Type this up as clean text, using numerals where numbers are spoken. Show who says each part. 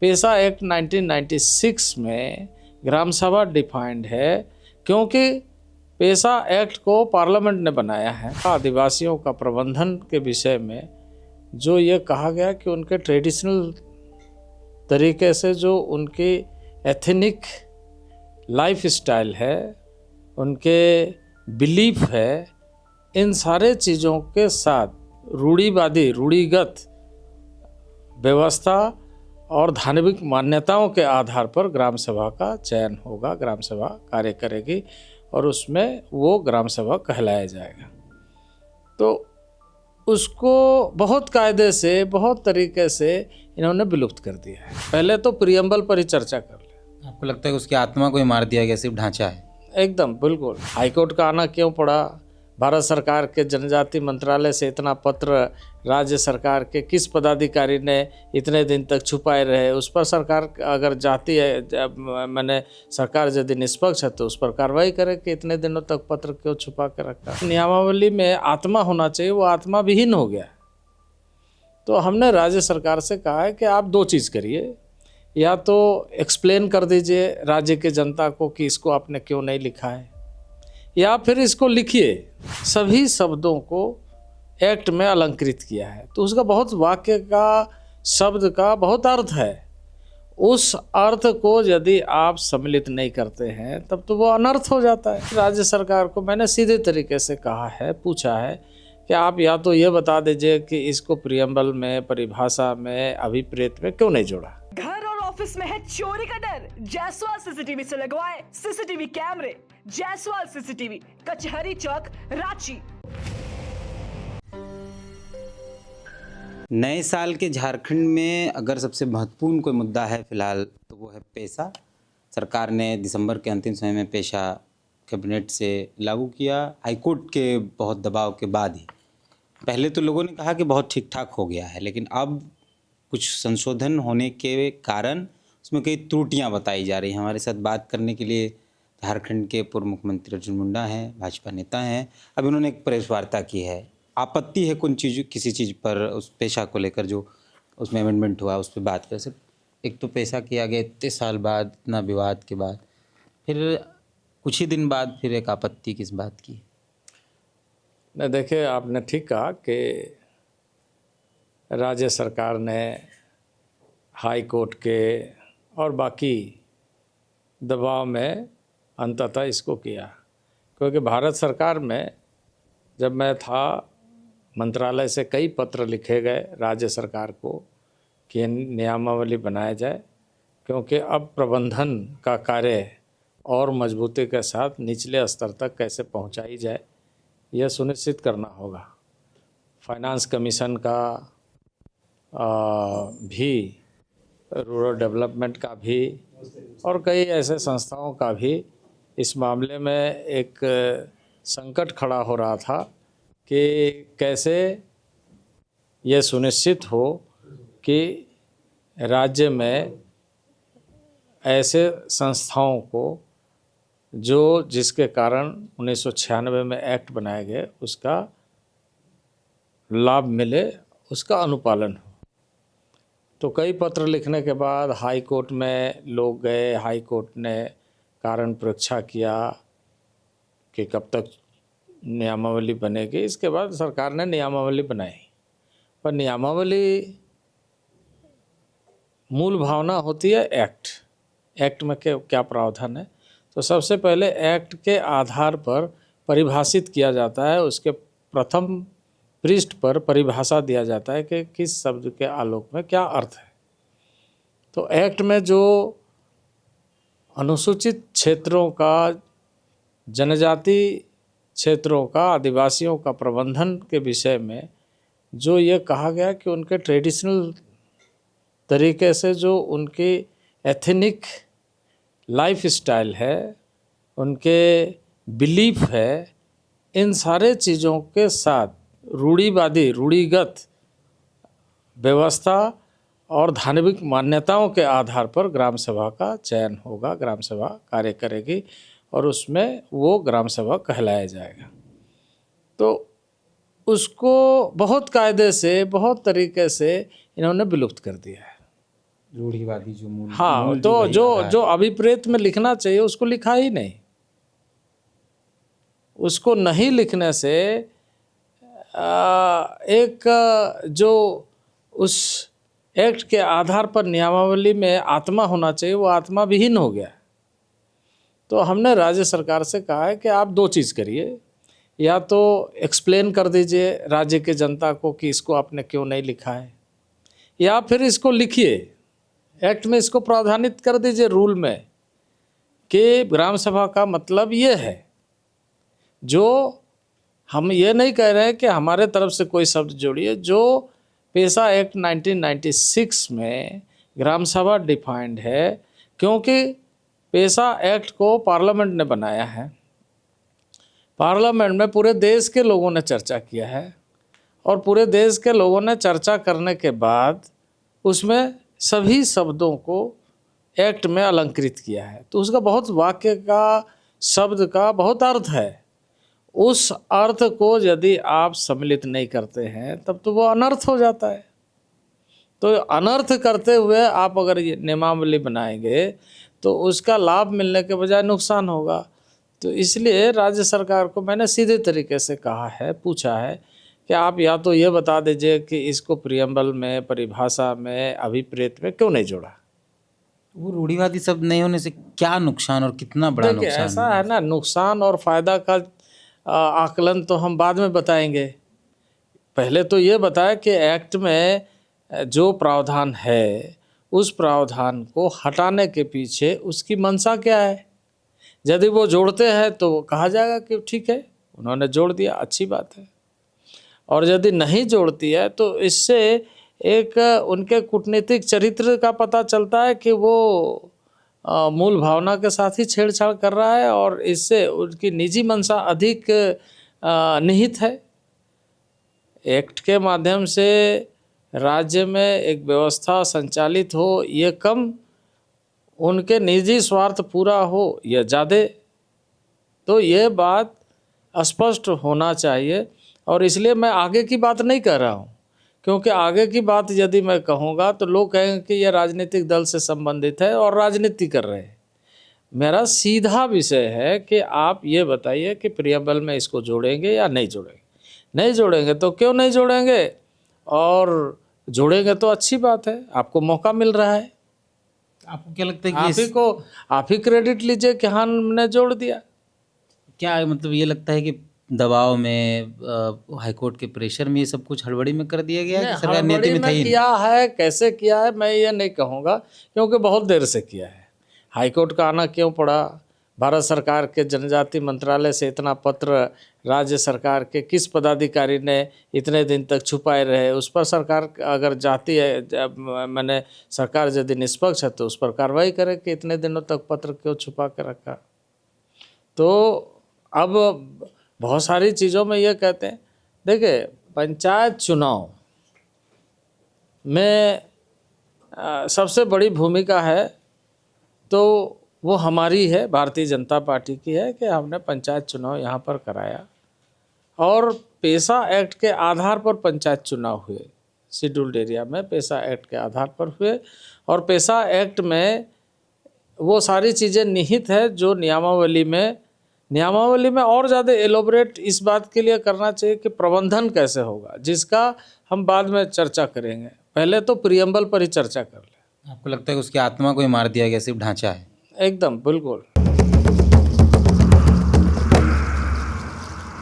Speaker 1: पेशा एक्ट 1996 में ग्राम सभा डिफाइंड है, क्योंकि पेशा एक्ट को पार्लियामेंट ने बनाया है। आदिवासियों का प्रबंधन के विषय में जो ये कहा गया कि उनके ट्रेडिशनल तरीके से जो उनकी एथनिक लाइफ स्टाइल है, उनके बिलीफ है, इन सारे चीज़ों के साथ रूढ़िगत व्यवस्था और धार्मिक मान्यताओं के आधार पर ग्राम सभा का चयन होगा। ग्राम सभा कार्य करेगी और उसमें वो ग्राम सभा कहलाया जाएगा। तो उसको बहुत कायदे से, बहुत तरीके से इन्होंने विलुप्त कर दिया है। पहले तो प्रियम्बल पर ही चर्चा कर ले।
Speaker 2: आपको लगता है कि उसकी आत्मा को ही मार दिया गया, सिर्फ ढांचा है?
Speaker 1: एकदम बिल्कुल। हाईकोर्ट का आना क्यों पड़ा? भारत सरकार के जनजाति मंत्रालय से इतना पत्र राज्य सरकार के किस पदाधिकारी ने इतने दिन तक छुपाए रहे? उस पर सरकार अगर जाती है, मैंने सरकार यदि निष्पक्ष है तो उस पर कार्रवाई करे कि इतने दिनों तक पत्र क्यों छुपा के रखा। नियमावली में आत्मा होना चाहिए, वो आत्मा विहीन हो गया। तो हमने राज्य सरकार से कहा है कि आप दो चीज़ करिए, या तो एक्सप्लेन कर दीजिए राज्य के जनता को कि इसको आपने क्यों नहीं लिखा है, या फिर इसको लिखिए। सभी शब्दों को एक्ट में अलंकृत किया है, तो उसका बहुत वाक्य का, शब्द का बहुत अर्थ है। उस अर्थ को यदि आप सम्मिलित नहीं करते हैं तब तो वो अनर्थ हो जाता है। राज्य सरकार को मैंने सीधे तरीके से कहा है, पूछा है कि आप या तो ये बता दीजिए कि इसको प्रियम्बल में, परिभाषा में, अभिप्रेत में क्यों नहीं जोड़ा।
Speaker 3: घर और ऑफिस में है चोरी का डर? जायसवाल सीसीटीवी से लगवाए सीसीटीवी कैमरे। जायसवाल सीसीटीवी, कचहरी चौक, रांची।
Speaker 2: नए साल के झारखंड में अगर सबसे महत्वपूर्ण कोई मुद्दा है फिलहाल तो वो है पेशा। सरकार ने दिसंबर के अंतिम समय में पेशा कैबिनेट से लागू किया, हाईकोर्ट के बहुत दबाव के बाद ही। पहले तो लोगों ने कहा कि बहुत ठीक ठाक हो गया है, लेकिन अब कुछ संशोधन होने के कारण उसमें कई त्रुटियां बताई जा रही हैं। हमारे साथ बात करने के लिए झारखंड के पूर्व मुख्यमंत्री अर्जुन मुंडा हैं, भाजपा नेता हैं। अब उन्होंने एक प्रेस वार्ता की है। आपत्ति है किसी चीज़ पर, उस पेशा को लेकर जो उसमें अमेंडमेंट हुआ उस पर बात कर। सिर्फ एक तो पेशा किया गया इतने साल बाद, इतना विवाद के बाद, फिर कुछ ही दिन बाद फिर एक आपत्ति किस बात की?
Speaker 1: नहीं, देखिए, आपने ठीक कहा कि राज्य सरकार ने हाई कोर्ट के और बाकी दबाव में अंततः इसको किया, क्योंकि भारत सरकार में जब मैं था, मंत्रालय से कई पत्र लिखे गए राज्य सरकार को कि नियमावली बनाया जाए, क्योंकि अब प्रबंधन का कार्य और मजबूती के साथ निचले स्तर तक कैसे पहुंचाई जाए, यह सुनिश्चित करना होगा। फाइनेंस कमीशन का भी, रूरल डेवलपमेंट का भी, और कई ऐसे संस्थाओं का भी इस मामले में एक संकट खड़ा हो रहा था कि कैसे ये सुनिश्चित हो कि राज्य में ऐसे संस्थाओं को जिसके कारण 1996 में एक्ट बनाए गए उसका लाभ मिले, उसका अनुपालन हो। तो कई पत्र लिखने के बाद हाई कोर्ट में लोग गए। हाई कोर्ट ने कारण परीक्षा किया कि कब तक नियमावली बनेगी। इसके बाद सरकार ने नियमावली बनाई, पर नियमावली मूल भावना होती है एक्ट में क्या प्रावधान है। तो सबसे पहले एक्ट के आधार पर परिभाषित किया जाता है, उसके प्रथम पृष्ठ पर परिभाषा दिया जाता है कि किस शब्द के आलोक में क्या अर्थ है। तो एक्ट में जो अनुसूचित क्षेत्रों का, जनजाति क्षेत्रों का, आदिवासियों का प्रबंधन के विषय में जो ये कहा गया कि उनके ट्रेडिशनल तरीके से जो उनकी एथनिक लाइफ स्टाइल है, उनके बिलीफ है, इन सारे चीज़ों के साथ रूढ़िगत व्यवस्था और धार्मिक मान्यताओं के आधार पर ग्राम सभा का चयन होगा। ग्राम सभा कार्य करेगी और उसमें वो ग्राम सभा कहलाया जाएगा। तो उसको बहुत कायदे से, बहुत तरीके से इन्होंने विलुप्त कर दिया है।
Speaker 2: रूढ़िवादी जो मूल
Speaker 1: हाँ,
Speaker 2: मूल
Speaker 1: तो
Speaker 2: वही
Speaker 1: जो
Speaker 2: आधार
Speaker 1: जो अभिप्रेत में लिखना चाहिए उसको लिखा ही नहीं। उसको नहीं लिखने से एक जो उस एक्ट के आधार पर नियमावली में आत्मा होना चाहिए वो आत्मा विहीन हो गया। तो हमने राज्य सरकार से कहा है कि आप दो चीज़ करिए, या तो एक्सप्लेन कर दीजिए राज्य के जनता को कि इसको आपने क्यों नहीं लिखा है, या फिर इसको लिखिए, एक्ट में इसको प्रावधानित कर दीजिए रूल में कि ग्राम सभा का मतलब ये है। जो हम ये नहीं कह रहे हैं कि हमारे तरफ से कोई शब्द जोड़िए, जो पेशा एक्ट 1996 में ग्राम सभा डिफाइंड है, क्योंकि पेशा एक्ट को पार्लियामेंट ने बनाया है, पार्लियामेंट में पूरे देश के लोगों ने चर्चा किया है, और पूरे देश के लोगों ने चर्चा करने के बाद उसमें सभी शब्दों को एक्ट में अलंकृत किया है। तो उसका बहुत वाक्य का, शब्द का बहुत अर्थ है। उस अर्थ को यदि आप सम्मिलित नहीं करते हैं तब तो वो अनर्थ हो जाता है। तो अनर्थ करते हुए आप अगर ये नियमावली बनाएंगे तो उसका लाभ मिलने के बजाय नुकसान होगा। तो इसलिए राज्य सरकार को मैंने सीधे तरीके से कहा है, पूछा है कि आप या तो ये बता दीजिए कि इसको प्रियम्बल में, परिभाषा में, अभिप्रेत में क्यों नहीं जोड़ा।
Speaker 2: वो रूढ़िवादी शब्द नहीं होने से क्या नुकसान और कितना बड़ा
Speaker 1: देखिए
Speaker 2: नुकसान
Speaker 1: ऐसा है ना, नुकसान और फायदा का आकलन तो हम बाद में बताएंगे। पहले तो ये बताया कि एक्ट में जो प्रावधान है उस प्रावधान को हटाने के पीछे उसकी मंशा क्या है। यदि वो जोड़ते हैं तो कहा जाएगा कि ठीक है, उन्होंने जोड़ दिया, अच्छी बात है। और यदि नहीं जोड़ती है तो इससे एक उनके कूटनीतिक चरित्र का पता चलता है कि वो मूल भावना के साथ ही छेड़छाड़ कर रहा है, और इससे उनकी निजी मंशा अधिक निहित है। एक्ट के माध्यम से राज्य में एक व्यवस्था संचालित हो, ये कम उनके निजी स्वार्थ पूरा हो या ज़्यादा, तो ये बात स्पष्ट होना चाहिए। और इसलिए मैं आगे की बात नहीं कह रहा हूँ, क्योंकि आगे की बात यदि मैं कहूँगा तो लोग कहेंगे कि यह राजनीतिक दल से संबंधित है और राजनीति कर रहे हैं। मेरा सीधा विषय है कि आप ये बताइए कि प्रियम्बल में इसको जोड़ेंगे या नहीं जोड़ेंगे। नहीं जोड़ेंगे तो क्यों नहीं जोड़ेंगे, और जोड़ेंगे तो अच्छी बात है, आपको मौका मिल रहा है।
Speaker 2: आपको क्या लगता है कि
Speaker 1: आप ही क्रेडिट लीजिए कि हाँ हमने जोड़ दिया।
Speaker 2: क्या मतलब ये लगता है कि दबाव में, हाईकोर्ट के प्रेशर में ये सब कुछ हड़बड़ी में कर दिया गया है कि सरकार नीति में था ही नहीं?
Speaker 1: किया है, कैसे किया है मैं ये नहीं कहूँगा, क्योंकि बहुत देर से किया है। हाईकोर्ट का आना क्यों पड़ा, भारत सरकार के जनजाति मंत्रालय से इतना पत्र राज्य सरकार के किस पदाधिकारी ने इतने दिन तक छुपाए रहे, उस पर सरकार अगर जाती है, मैंने सरकार यदि निष्पक्ष है तो उस पर कार्रवाई करे कि इतने दिनों तक पत्र क्यों छुपा के रखा। तो अब बहुत सारी चीज़ों में ये कहते हैं, देखिए पंचायत चुनाव में सबसे बड़ी भूमिका है तो वो हमारी है, भारतीय जनता पार्टी की है कि हमने पंचायत चुनाव यहाँ पर कराया, और पेशा एक्ट के आधार पर पंचायत चुनाव हुए। शेड्यूल्ड एरिया में पेशा एक्ट के आधार पर हुए, और पेशा एक्ट में वो सारी चीज़ें निहित है जो नियमावली में और ज़्यादा एलोबरेट इस बात के लिए करना चाहिए कि प्रबंधन कैसे होगा, जिसका हम बाद में चर्चा करेंगे। पहले तो प्रियम्बल पर ही चर्चा कर लें।
Speaker 2: आपको लगता है कि उसकी आत्मा को ही मार दिया गया, सिर्फ ढांचा है?
Speaker 1: एकदम बिल्कुल।